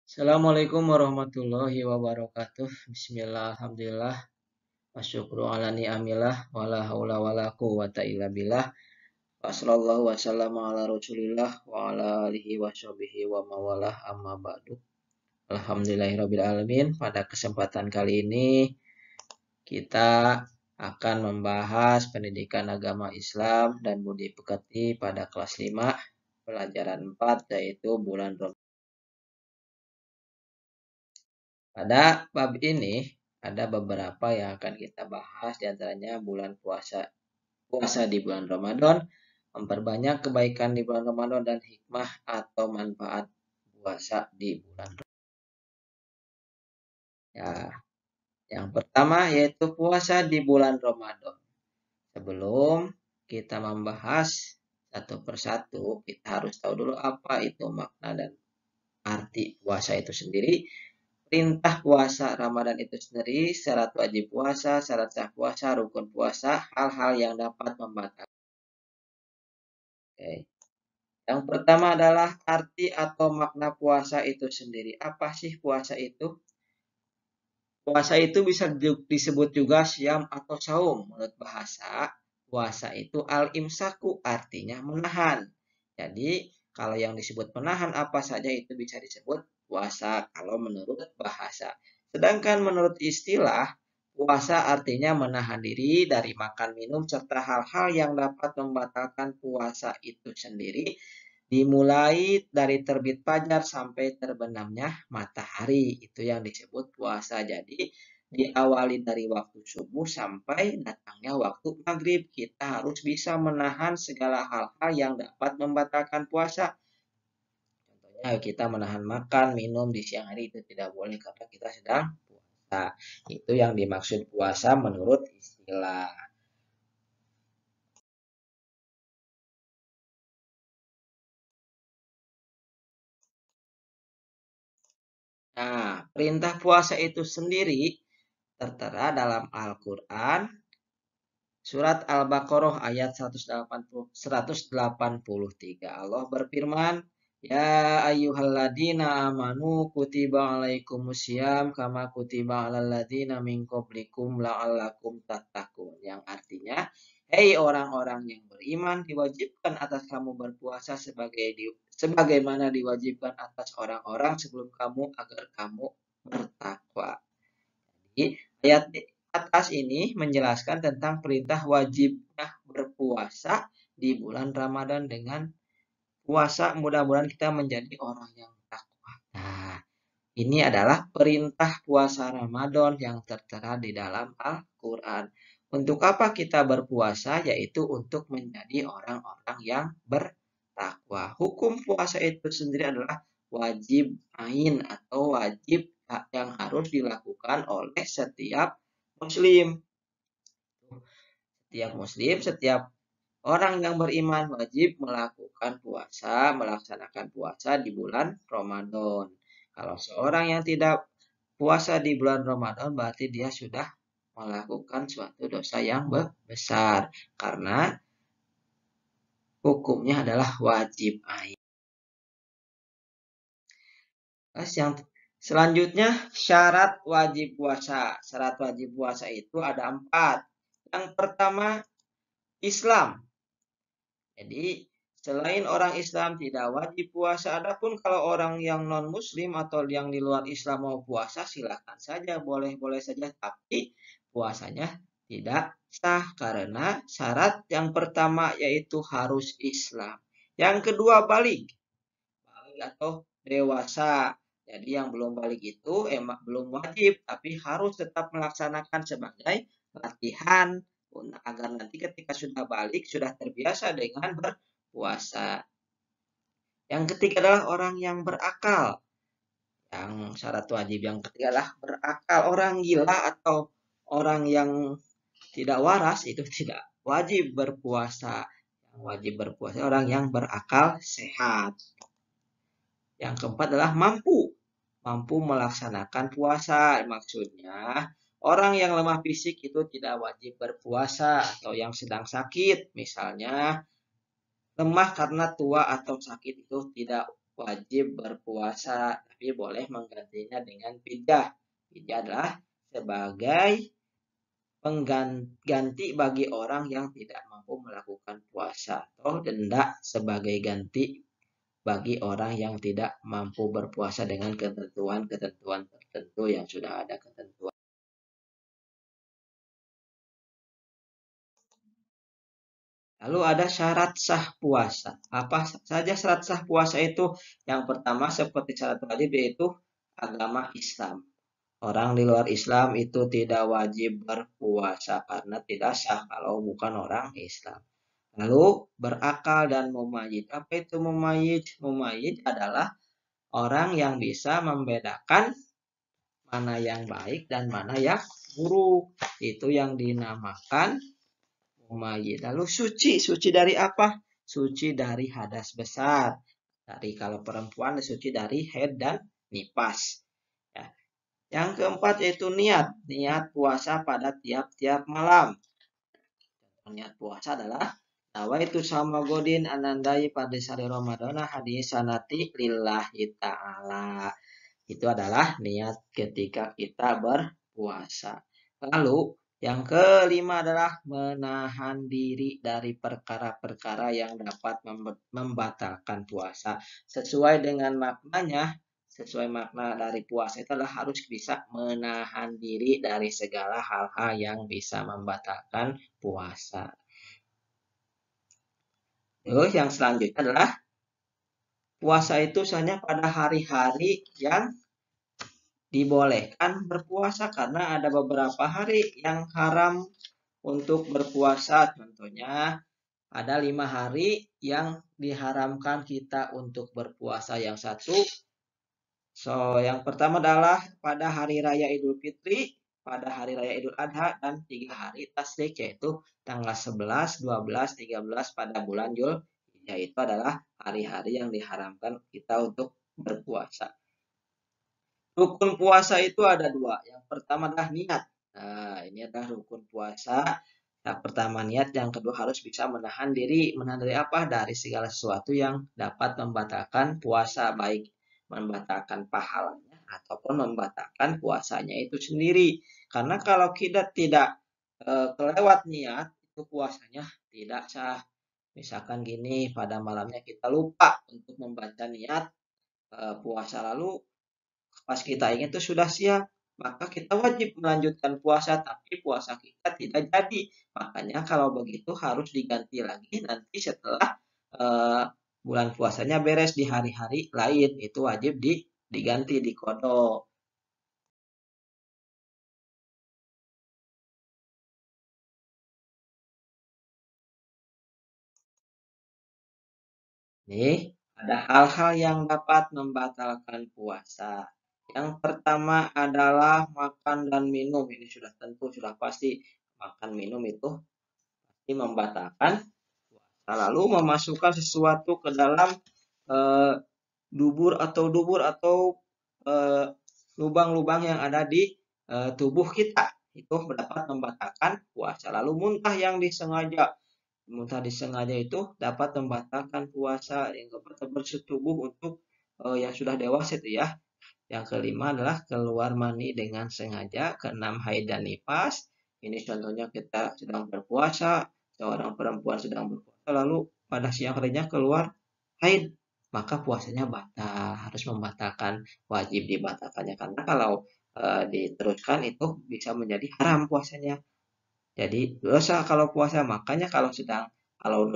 Assalamualaikum warahmatullahi wabarakatuh. Bismillah, alhamdulillah, wasyukru ala ni'amillah, wala haula wala quwata illa billah. Wa sallallahu wasallam ala rasulillah wa ala alihi wa sahbihi wa mawalah amma ba'du. Alhamdulillahirabbil alamin. Pada kesempatan kali ini kita akan membahas pendidikan agama Islam dan budi pekerti pada kelas 5 pelajaran 4 yaitu bulan Ramadan. Pada bab ini ada beberapa yang akan kita bahas, diantaranya bulan puasa di bulan Ramadan, memperbanyak kebaikan di bulan Ramadan, dan hikmah atau manfaat puasa di bulan Ramadan. Ya, yang pertama yaitu puasa di bulan Ramadan. Sebelum kita membahas satu persatu, kita harus tahu dulu apa itu makna dan arti puasa itu sendiri. Perintah puasa Ramadan itu sendiri, syarat wajib puasa, syarat sah puasa, rukun puasa, hal-hal yang dapat membatalkan. Oke. Yang pertama adalah arti atau makna puasa itu sendiri. Apa sih puasa itu? Puasa itu bisa disebut juga siam atau saum. Menurut bahasa, puasa itu al-imsaku, artinya menahan. Jadi, kalau yang disebut menahan apa saja itu bisa disebut puasa kalau menurut bahasa. Sedangkan menurut istilah, puasa artinya menahan diri dari makan minum serta hal-hal yang dapat membatalkan puasa itu sendiri, dimulai dari terbit fajar sampai terbenamnya matahari. Itu yang disebut puasa. Jadi diawali dari waktu subuh sampai datangnya waktu maghrib. Kita harus bisa menahan segala hal-hal yang dapat membatalkan puasa. Contohnya kita menahan makan, minum di siang hari itu tidak boleh karena kita sedang puasa. Itu yang dimaksud puasa menurut istilah. Nah, perintah puasa itu sendiri tertera dalam Al-Quran surat Al-Baqarah ayat 183. Allah berfirman, "Ya ayyuhalladzina amanu kutiba alaikumusiyam kama kutiba alal ladzina min qablikum la'allakum tattaqun." Yang artinya, hei orang-orang yang beriman, diwajibkan atas kamu berpuasa sebagaimana diwajibkan atas orang-orang sebelum kamu agar kamu bertakwa. Jadi, ayat atas ini menjelaskan tentang perintah wajibnya berpuasa di bulan Ramadan dengan puasa. Mudah-mudahan kita menjadi orang yang takwa. Nah, ini adalah perintah puasa Ramadan yang tertera di dalam Al-Quran. Untuk apa kita berpuasa? Yaitu untuk menjadi orang-orang yang bertakwa. Hukum puasa itu sendiri adalah wajib ain atau wajib yang harus dilakukan oleh setiap muslim. Setiap orang yang beriman wajib melaksanakan puasa di bulan Ramadan. Kalau seorang yang tidak puasa di bulan Ramadan berarti dia sudah melakukan suatu dosa yang besar karena hukumnya adalah wajib ain. Terus yang selanjutnya syarat wajib puasa. Syarat wajib puasa itu ada 4. Yang pertama Islam. Jadi selain orang Islam tidak wajib puasa. Adapun kalau orang yang non Muslim atau yang di luar Islam mau puasa silakan saja, boleh-boleh saja. Tapi puasanya tidak sah karena syarat yang pertama yaitu harus Islam. Yang kedua balik atau dewasa. Jadi yang belum balik itu belum wajib, tapi harus tetap melaksanakan sebagai latihan agar nanti ketika sudah balik sudah terbiasa dengan berpuasa. Yang ketiga adalah orang yang berakal. Yang syarat wajib yang ketiga adalah berakal. Orang gila atau orang yang tidak waras itu tidak wajib berpuasa. Yang wajib berpuasa orang yang berakal sehat. Yang keempat adalah mampu melaksanakan puasa. Maksudnya orang yang lemah fisik itu tidak wajib berpuasa atau yang sedang sakit misalnya lemah karena tua atau sakit itu tidak wajib berpuasa, tapi boleh menggantinya dengan fidyah. Fidyah adalah sebagai pengganti bagi orang yang tidak mampu melakukan puasa, atau denda sebagai ganti bagi orang yang tidak mampu berpuasa dengan ketentuan-ketentuan tertentu yang sudah ada ketentuan. Lalu ada syarat sah puasa. Apa saja syarat sah puasa itu? Yang pertama seperti syarat wajib yaitu agama Islam. Orang di luar Islam itu tidak wajib berpuasa karena tidak sah kalau bukan orang Islam. Lalu berakal dan mumayyiz. Apa itu mumayyiz? Mumayyiz adalah orang yang bisa membedakan mana yang baik dan mana yang buruk. Itu yang dinamakan mumayyiz. Lalu suci. Suci dari apa? Suci dari hadas besar. Dari kalau perempuan suci dari haid dan nifas. Ya. Yang keempat yaitu niat. Niat puasa pada tiap-tiap malam. Niat puasa adalah nawaitu sama godin anandai pada sari Ramadana hadis sanati lillahi ta'ala. Itu adalah niat ketika kita berpuasa. Lalu yang kelima adalah menahan diri dari perkara-perkara yang dapat membatalkan puasa. Sesuai dengan maknanya, sesuai makna dari puasa itu adalah harus bisa menahan diri dari segala hal-hal yang bisa membatalkan puasa. Terus yang selanjutnya adalah puasa itu hanya pada hari-hari yang dibolehkan berpuasa karena ada beberapa hari yang haram untuk berpuasa. Contohnya ada 5 hari yang diharamkan kita untuk berpuasa. Yang satu, yang pertama adalah pada hari raya Idul Fitri, pada hari raya Idul Adha, dan 3 hari tasyrik yaitu tanggal 11, 12, 13 pada bulan Zulhijjah. Itu adalah hari-hari yang diharamkan kita untuk berpuasa. Rukun puasa itu ada 2. Yang pertama adalah niat. Nah, ini adalah rukun puasa. Yang pertama niat, yang kedua harus bisa menahan diri. Menahan diri apa? Dari segala sesuatu yang dapat membatalkan puasa, baik membatalkan pahalanya ataupun membatalkan puasanya itu sendiri. Karena kalau kita tidak kelewat niat, itu puasanya tidak sah. Misalkan gini, pada malamnya kita lupa untuk membaca niat puasa, lalu pas kita ingin itu sudah siap, maka kita wajib melanjutkan puasa, tapi puasa kita tidak jadi. Makanya kalau begitu harus diganti lagi nanti setelah bulan puasanya beres di hari-hari lain. Itu wajib diganti, dikodok. Nih, ada hal-hal yang dapat membatalkan puasa. Yang pertama adalah makan dan minum. Ini sudah tentu, sudah pasti. Makan minum itu pasti membatalkan puasa. Lalu memasukkan sesuatu ke dalam eh, dubur atau lubang-lubang yang ada di tubuh kita. Itu dapat membatalkan puasa. Lalu muntah disengaja itu dapat membatalkan puasa. Yang keempat bersetubuh untuk yang sudah dewasa itu ya. Yang kelima adalah keluar mani dengan sengaja. Keenam haid dan nifas. Ini contohnya kita sedang berpuasa, seorang perempuan sedang berpuasa lalu pada siang harinya keluar haid, maka puasanya batal, harus membatalkan, wajib dibatalkannya karena kalau diteruskan itu bisa menjadi haram puasanya. Jadi dosa kalau puasa, makanya kalau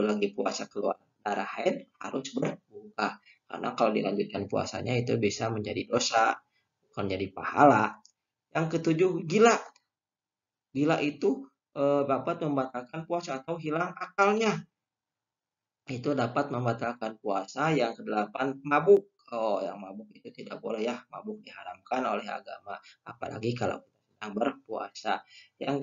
lagi puasa keluar darah haid harus berbuka. Karena kalau dilanjutkan puasanya itu bisa menjadi dosa, bukan jadi pahala. Yang ketujuh, gila. Gila itu dapat membatalkan puasa atau hilang akalnya. Itu dapat membatalkan puasa. Yang kedelapan, mabuk. Oh, yang mabuk itu tidak boleh ya. Mabuk diharamkan oleh agama. Apalagi kalau kita sedang berpuasa. Yang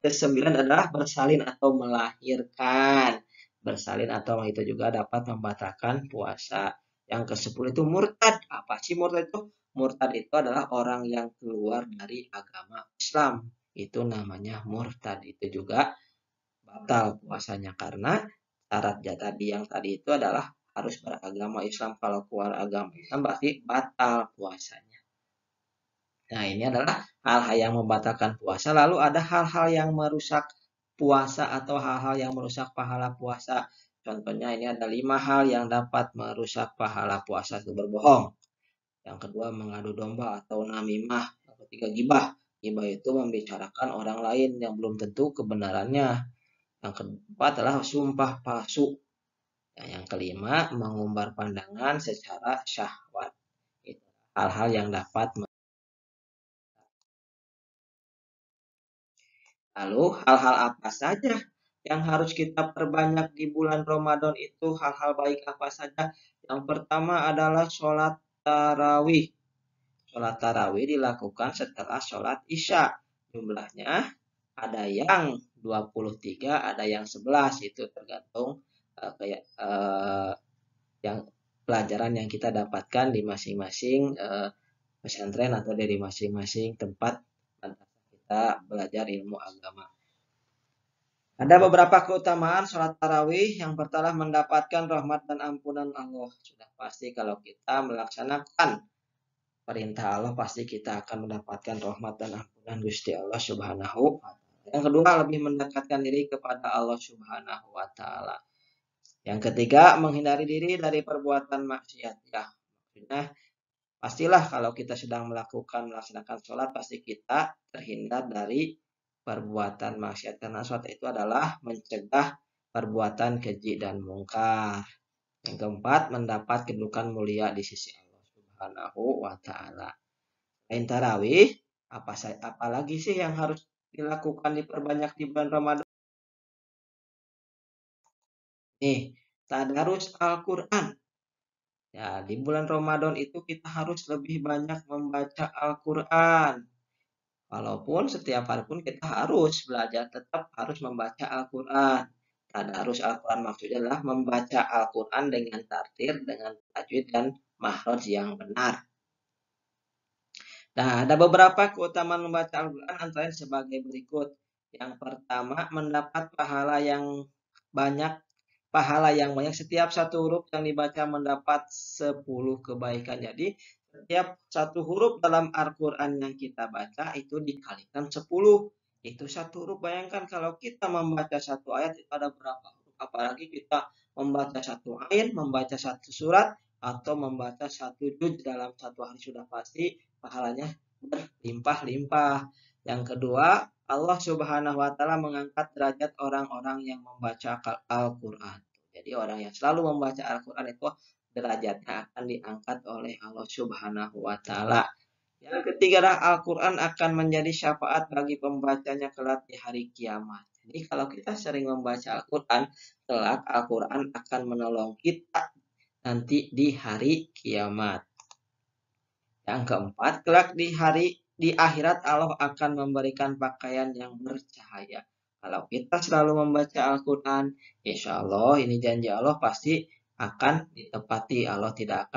kesembilan adalah bersalin atau melahirkan. Bersalin atau itu juga dapat membatalkan puasa. Yang ke-10 itu murtad. Apa sih murtad itu? Murtad itu adalah orang yang keluar dari agama Islam. Itu namanya murtad. Itu juga batal puasanya karena syarat yang tadi itu adalah harus beragama Islam. Kalau keluar agama Islam berarti batal puasanya. Nah, ini adalah hal-hal yang membatalkan puasa. Lalu ada hal-hal yang merusak puasa atau hal-hal yang merusak pahala puasa. Contohnya ini ada 5 hal yang dapat merusak pahala puasa, itu berbohong. Yang kedua mengadu domba atau namimah. Yang ketiga gibah. Gibah itu membicarakan orang lain yang belum tentu kebenarannya. Yang keempat adalah sumpah palsu. Yang kelima mengumbar pandangan secara syahwat. Itu hal-hal yang dapat. Lalu hal-hal apa saja yang harus kita perbanyak di bulan Ramadan itu, hal-hal baik apa saja? Yang pertama adalah sholat tarawih. Sholat tarawih dilakukan setelah sholat isya. Jumlahnya ada yang 23, ada yang 11. Itu tergantung yang pelajaran yang kita dapatkan di masing-masing pesantren atau dari masing-masing tempat kita belajar ilmu agama. Ada beberapa keutamaan sholat tarawih. Yang pertama mendapatkan rahmat dan ampunan Allah. Sudah pasti kalau kita melaksanakan perintah Allah, pasti kita akan mendapatkan rahmat dan ampunan Gusti Allah Subhanahu wa Ta'ala. Yang kedua, lebih mendekatkan diri kepada Allah Subhanahu wa Ta'ala. Yang ketiga, menghindari diri dari perbuatan maksiat. Ya, maksudnya pastilah kalau kita sedang melaksanakan sholat, pasti kita terhindar dari perbuatan maksiat, karena sholat itu adalah mencegah perbuatan keji dan mungkar. Yang keempat, mendapat kedudukan mulia di sisi Allah Subhanahu wa Ta'ala. Selain tarawih, apa lagi sih yang harus dilakukan diperbanyak di bulan Ramadan? Nih, tadarus Al-Quran. Ya, di bulan Ramadan itu kita harus lebih banyak membaca Al-Quran. Walaupun setiap hari pun kita harus belajar, tetap harus membaca Al-Quran. Tadarus Al-Quran maksudnya adalah membaca Al-Quran dengan tartil, dengan tajwid dan makhraj yang benar. Nah, ada beberapa keutamaan membaca Al-Quran, antara sebagai berikut. Yang pertama, mendapat pahala yang banyak. Setiap satu huruf yang dibaca mendapat 10 kebaikan. Jadi, setiap satu huruf dalam Al-Quran yang kita baca itu dikalikan 10. Itu satu huruf. Bayangkan kalau kita membaca satu ayat itu ada berapa huruf. Apalagi kita membaca satu ayat, membaca satu surat, atau membaca satu juz dalam satu hari, sudah pasti pahalanya berlimpah-limpah. Yang kedua, Allah Subhanahu wa Ta'ala mengangkat derajat orang-orang yang membaca Al-Quran. Jadi orang yang selalu membaca Al-Quran itu derajatnya akan diangkat oleh Allah Subhanahu wa Ta'ala. Yang ketiga adalah Al-Quran akan menjadi syafaat bagi pembacanya kelak di hari kiamat. Jadi kalau kita sering membaca Al-Quran, kelak Al-Quran akan menolong kita nanti di hari kiamat. Yang keempat, kelak di akhirat Allah akan memberikan pakaian yang bercahaya. Kalau kita selalu membaca Al-Quran, insya Allah ini janji Allah pasti akan ditepati. Allah tidak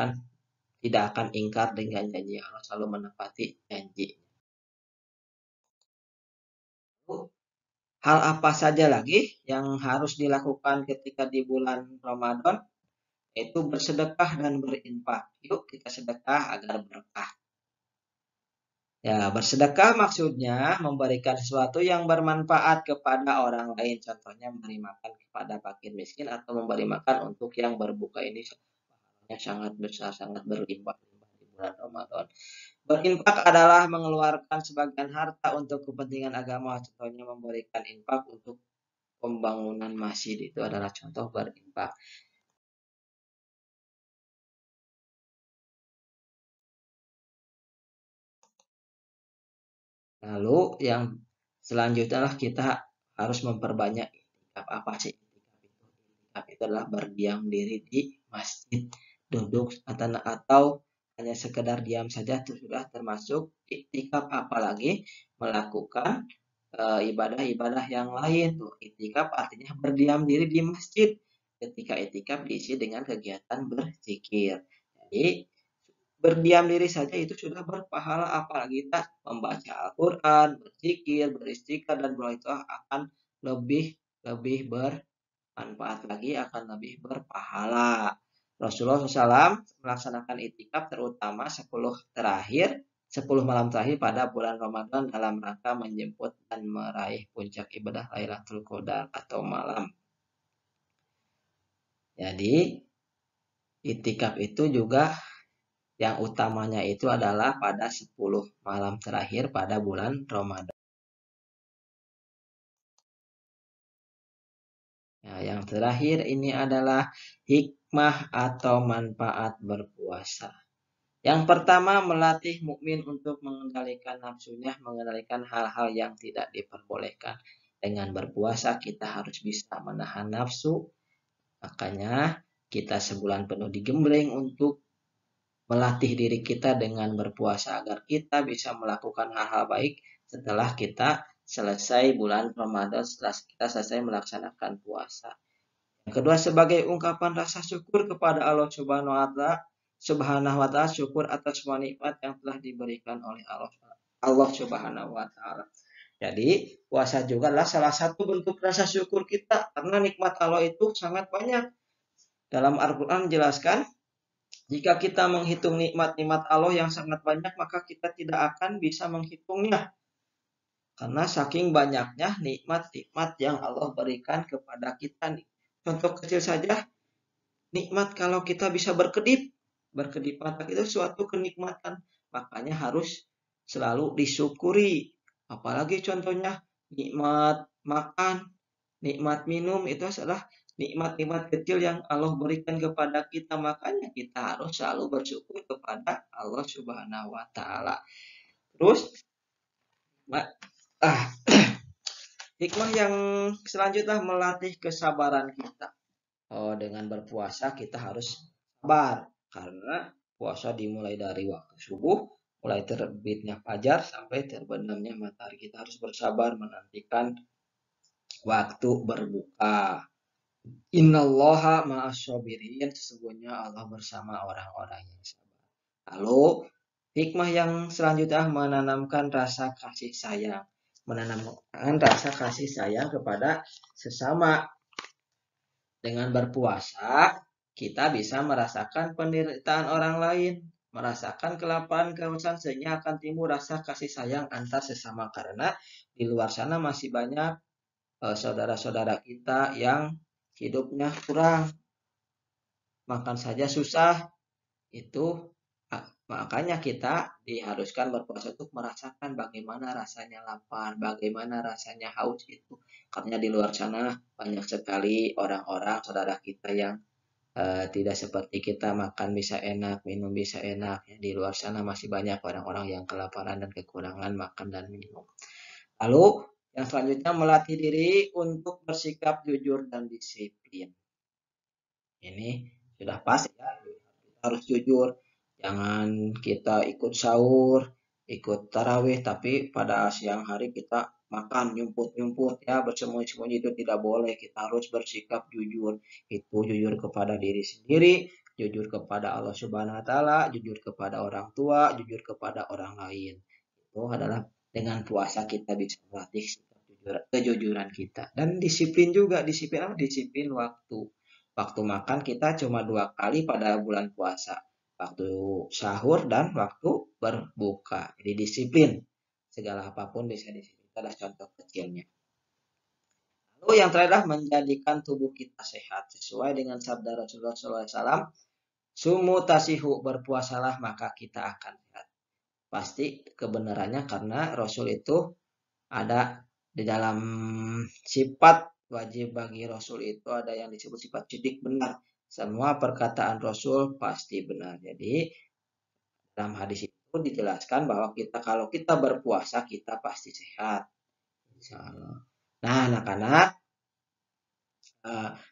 akan ingkar dengan janji. Allah selalu menepati janji. Hal apa saja lagi yang harus dilakukan ketika di bulan Ramadan? Itu bersedekah dan berinfak. Yuk kita sedekah agar berkah. Ya, bersedekah maksudnya memberikan sesuatu yang bermanfaat kepada orang lain. Contohnya memberi makan kepada fakir miskin atau memberi makan untuk yang berbuka. Ini sangat besar, sangat berlimpah di bulan Ramadan. Berinfak adalah mengeluarkan sebagian harta untuk kepentingan agama. Contohnya memberikan infak untuk pembangunan masjid, itu adalah contoh berinfak. Lalu yang selanjutnya adalah kita harus memperbanyak itikaf. Apa sih itikaf itu? Itikaf itu adalah berdiam diri di masjid, duduk atau hanya sekedar diam saja itu sudah termasuk itikaf, apalagi melakukan ibadah-ibadah yang lain. Tuh, itikaf artinya berdiam diri di masjid. Ketika itikaf diisi dengan kegiatan berzikir. Jadi berdiam diri saja itu sudah berpahala, apalagi kita membaca Al-Quran, berzikir, beristighfar, dan doa itu akan lebih bermanfaat lagi, akan lebih berpahala. Rasulullah SAW melaksanakan itikaf terutama 10 malam terakhir pada bulan Ramadan dalam rangka menjemput dan meraih puncak ibadah Lailatul Qadar atau malam. Jadi itikaf itu juga yang utamanya itu adalah pada 10 malam terakhir pada bulan Ramadan. Nah, yang terakhir ini adalah hikmah atau manfaat berpuasa. Yang pertama, melatih mukmin untuk mengendalikan nafsunya, mengendalikan hal-hal yang tidak diperbolehkan. Dengan berpuasa kita harus bisa menahan nafsu. Makanya kita sebulan penuh digembleng untuk melatih diri kita dengan berpuasa agar kita bisa melakukan hal-hal baik setelah kita selesai bulan Ramadan, setelah kita selesai melaksanakan puasa. Yang kedua, sebagai ungkapan rasa syukur kepada Allah Subhanahu wa ta'ala, syukur atas semua nikmat yang telah diberikan oleh Allah Subhanahu wa ta'ala. Jadi, puasa juga adalah salah satu bentuk rasa syukur kita karena nikmat Allah itu sangat banyak. Dalam Al-Qur'an dijelaskan, jika kita menghitung nikmat-nikmat Allah yang sangat banyak, maka kita tidak akan bisa menghitungnya. Karena saking banyaknya nikmat-nikmat yang Allah berikan kepada kita. Contoh kecil saja, nikmat kalau kita bisa berkedip. Berkedip mata itu suatu kenikmatan. Makanya harus selalu disyukuri. Apalagi contohnya nikmat makan, nikmat minum itu adalah nikmat-nikmat kecil yang Allah berikan kepada kita. Makanya kita harus selalu bersyukur kepada Allah Subhanahu wa ta'ala. Terus hikmah yang selanjutnya melatih kesabaran kita. Dengan berpuasa kita harus sabar karena puasa dimulai dari waktu subuh, mulai terbitnya fajar sampai terbenamnya matahari. Kita harus bersabar menantikan waktu berbuka. Innallaha ma'asyabirin, sesungguhnya Allah bersama orang-orang yang sabar. Lalu hikmah yang selanjutnya menanamkan rasa kasih sayang. Menanamkan rasa kasih sayang kepada sesama. Dengan berpuasa, kita bisa merasakan penderitaan orang lain, merasakan kelaparan, kehausan, sehingga akan timbul rasa kasih sayang antar sesama. Karena di luar sana masih banyak saudara-saudara kita yang hidupnya kurang, makan saja susah. Itu makanya kita diharuskan berpuasa untuk merasakan bagaimana rasanya lapar, bagaimana rasanya haus itu. Karena di luar sana banyak sekali orang-orang saudara kita yang tidak seperti kita, makan bisa enak, minum bisa enak. Di luar sana masih banyak orang-orang yang kelaparan dan kekurangan makan dan minum. Lalu yang selanjutnya melatih diri untuk bersikap jujur dan disiplin. Ini sudah pasti ya, kita harus jujur. Jangan kita ikut sahur, ikut tarawih, tapi pada siang hari kita makan nyumput-nyumput ya, bersembunyi-sembunyi, itu tidak boleh. Kita harus bersikap jujur. Itu jujur kepada diri sendiri, jujur kepada Allah Subhanahu wa ta'ala, jujur kepada orang tua, jujur kepada orang lain. Itu adalah dengan puasa kita bisa melatih kejujuran kita. Dan disiplin juga, disiplin waktu. Waktu makan kita cuma 2 kali pada bulan puasa. Waktu sahur dan waktu berbuka. Jadi disiplin. Segala apapun bisa disiplin. Itu adalah contoh kecilnya. Lalu yang terakhir adalah menjadikan tubuh kita sehat. Sesuai dengan sabda Rasulullah SAW. Sumu tasihu, berpuasalah maka kita akan sehat. Pasti kebenarannya karena Rasul itu ada di dalam sifat wajib bagi Rasul itu ada yang disebut sifat sidik benar. Semua perkataan Rasul pasti benar. Jadi dalam hadis itu dijelaskan bahwa kalau kita berpuasa kita pasti sehat. Insyaallah. Nah, anak-anak,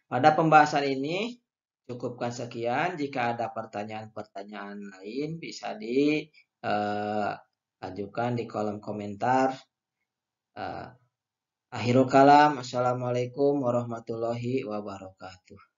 pada pembahasan ini cukupkan sekian. Jika ada pertanyaan-pertanyaan lain bisa diajukan di kolom komentar. Akhirul kalam, assalamualaikum warahmatullahi wabarakatuh.